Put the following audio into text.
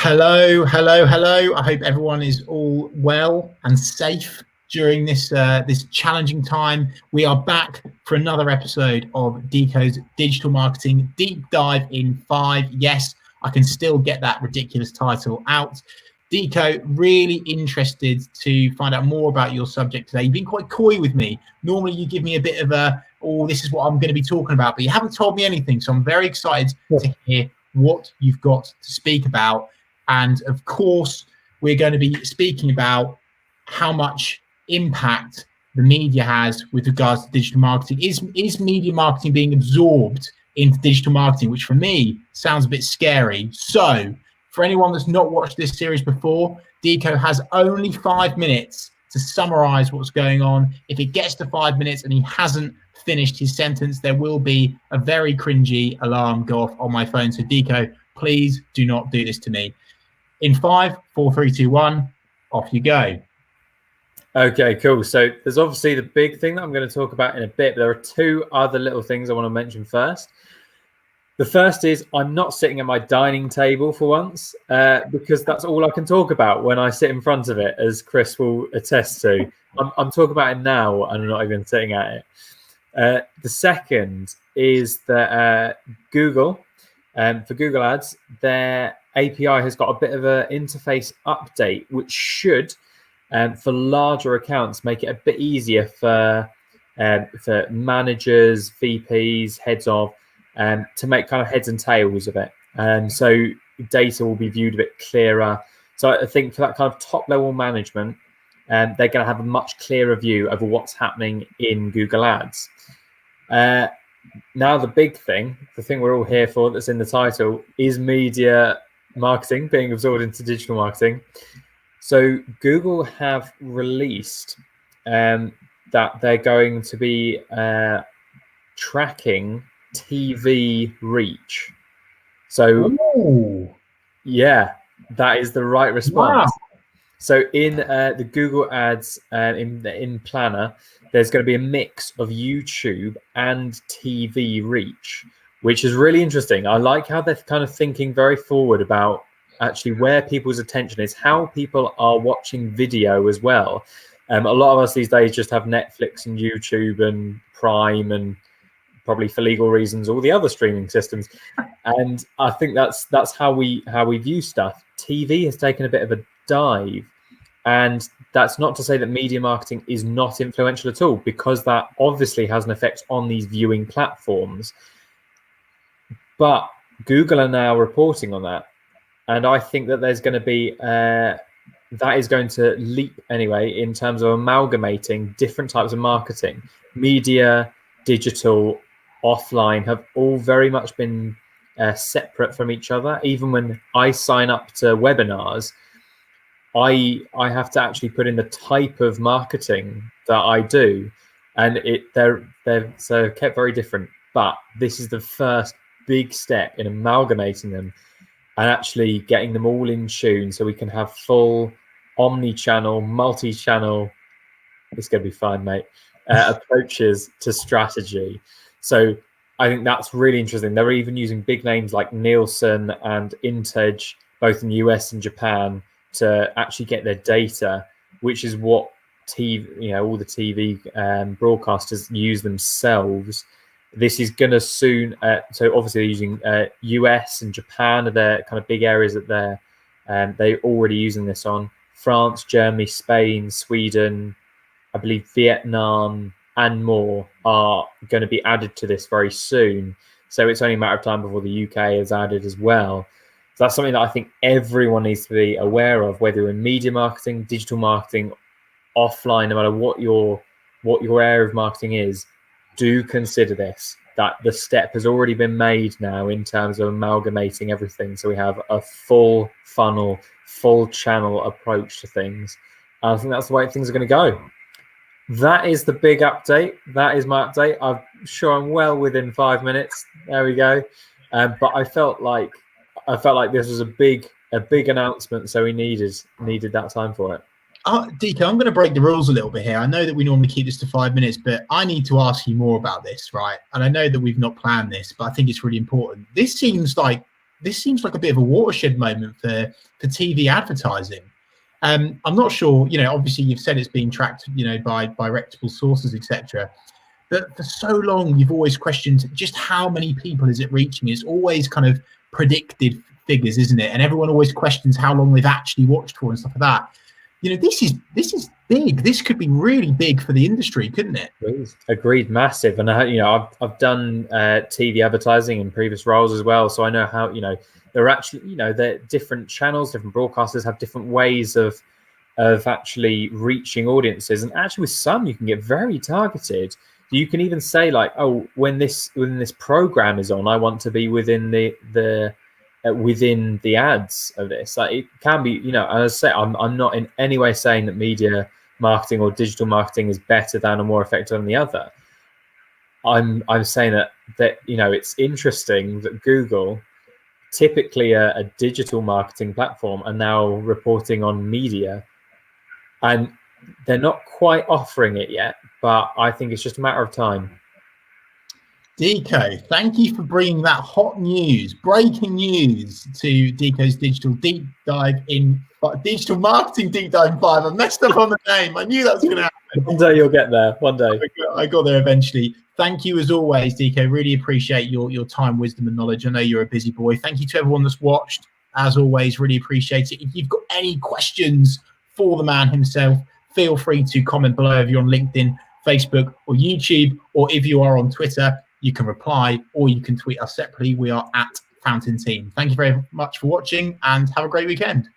Hello, hello, hello. I hope everyone is all well and safe during this challenging time. We are back for another episode of Deco's Digital Marketing Deep Dive in 5. Yes, I can still get that ridiculous title out. Deco, really interested to find out more about your subject today. You've been quite coy with me. Normally you give me a bit of this is what I'm going to be talking about, but you haven't told me anything. So I'm very excited to hear what you've got to speak about. And of course, we're going to be speaking about how much impact the media has with regards to digital marketing. Is media marketing being absorbed into digital marketing, which for me sounds a bit scary. So for anyone that's not watched this series before, Deco has only 5 minutes to summarize what's going on. If it gets to 5 minutes and he hasn't finished his sentence, there will be a very cringy alarm go off on my phone. So Deco, please do not do this to me. In 5, 4, 3, 2, 1, off you go. Okay, cool. So there's obviously the big thing that I'm going to talk about in a bit. But there are two other little things I want to mention first. The first is I'm not sitting at my dining table for once because that's all I can talk about when I sit in front of it, as Chris will attest to. I'm talking about it now and I'm not even sitting at it. The second is that Google, for Google Ads, their API has got a bit of an interface update, which should, for larger accounts, make it a bit easier for managers, VPs, heads of, to make kind of heads and tails of it. So data will be viewed a bit clearer. So I think for that kind of top level management, they're going to have a much clearer view over what's happening in Google Ads. Now, the big thing, the thing we're all here for that's in the title, is media marketing being absorbed into digital marketing. So Google have released that they're going to be tracking TV reach. So, yeah, that is the right response. Wow. So in the Google Ads in Planner, there's going to be a mix of YouTube and TV reach, which is really interesting. I like how they're kind of thinking very forward about actually where people's attention is, how people are watching video as well. A lot of us these days just have Netflix and YouTube and Prime and probably for legal reasons all the other streaming systems. And I think that's how we view stuff. TV has taken a bit of a dive. And that's not to say that media marketing is not influential at all, because that obviously has an effect on these viewing platforms. But Google are now reporting on that. And I think that there's going to be, that is going to leap anyway in terms of amalgamating different types of marketing. Media, digital, offline have all very much been separate from each other. Even when I sign up to webinars, I have to actually put in the type of marketing that I do, and they're so kept very different. But this is the first big step in amalgamating them and actually getting them all in tune, so we can have full omni-channel, multi-channel. It's going to be fine, mate. Approaches to strategy. So I think that's really interesting. They're even using big names like Nielsen and Integ, both in the US and Japan, to actually get their data, which is what TV, all the TV broadcasters use themselves. This is going to soon. So obviously they're using US and Japan are their kind of big areas that they're already using this on. France, Germany, Spain, Sweden, I believe Vietnam, and more are going to be added to this very soon. So it's only a matter of time before the UK is added as well. So that's something that I think everyone needs to be aware of, whether you're in media marketing, digital marketing, offline, no matter what your area of marketing is. Do consider this, that the step has already been made now in terms of amalgamating everything. So we have a full funnel, full channel approach to things. I think that's the way things are going to go. That is the big update. That is my update. I'm sure I'm well within 5 minutes. There we go. But I felt like this was a big announcement, so we needed that time for it. Deco, I'm going to break the rules a little bit here. I know that we normally keep this to 5 minutes, but I need to ask you more about this, right? And I know that we've not planned this, but I think it's really important. This seems like this seems like a bit of a watershed moment for TV advertising. I'm not sure, obviously you've said it's being tracked, by reputable sources, etc. But for so long, you've always questioned just how many people is it reaching? It's always kind of predicted figures, isn't it? And everyone always questions how long they've actually watched for and stuff like that. This is big. This could be really big for the industry, couldn't it? Agreed, massive. And I've done TV advertising in previous roles as well, so I know how there are actually the different channels, different broadcasters have different ways of actually reaching audiences, and actually with some you can get very targeted. You can even say like, oh, when this program is on, I want to be within the within the ads of this. Like, it can be, as I say, I'm not in any way saying that media marketing or digital marketing is better than or more effective than the other. I'm saying that it's interesting that Google, typically a digital marketing platform, are now reporting on media, and they're not quite offering it yet, but I think it's just a matter of time. Deco, thank you for bringing that hot news, breaking news to Deco's Digital Deep Dive in Digital Marketing Deep Dive 5. I messed up on the name. I knew that was going to happen. One day you'll get there. One day. I got there eventually. Thank you as always, Deco. Really appreciate your time, wisdom, and knowledge. I know you're a busy boy. Thank you to everyone that's watched. As always, really appreciate it. If you've got any questions for the man himself, feel free to comment below if you're on LinkedIn, Facebook, or YouTube, or if you are on Twitter, you can reply or you can tweet us separately. We are at Fountain Team. Thank you very much for watching and have a great weekend.